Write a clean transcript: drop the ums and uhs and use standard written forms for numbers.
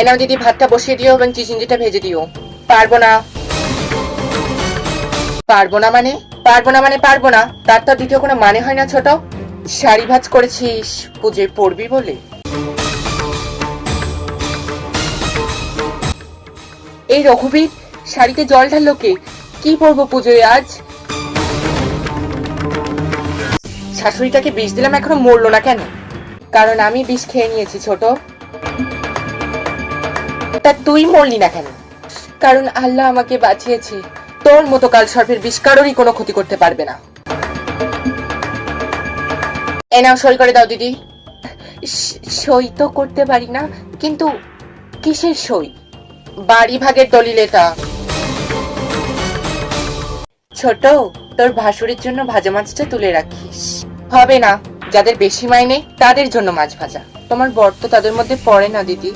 এনাও দিদি, ভাতটা বসিয়ে দিও এবং চিচিঙ্গিটা ভেজে দিও। পারবো না। পারবো না মানে? পারবো না মানে পারবো না, তার তো দ্বিতীয় কোনো মানে হয় না ছোট। শাড়ি ভাজ করেছিস পুজোয় পরবি বলে? এই রঘুবীর, শাড়িতে জল ঢাললো কে? কি পরবো পুজোয় আজ? শাশুড়িটাকে বিষ দিলাম, এখনো মরলো না কেন? কারণ আমি বিষ খেয়ে নিয়েছি ছোট। তা তুই মরলি না কেন? কারণ আল্লাহ আমাকে বাঁচিয়েছে। তোর মতো কাল সর্পের বিষ কারোরই কোনো ক্ষতি করতে পারবে না। এ নাও, সই করে দাও দিদি। সই তো করতে পারি না, কিন্তু কিসের সই? বাড়ি ভাগের দলিল এটা। ছোট, তোর ভাসুরের জন্য ভাজা মাছটা তুলে রাখিস। হবে না, যাদের বেশি মাইনে তাদের জন্য মাছ ভাজা। তোমার বর তো তাদের মধ্যে পড়ে না দিদি।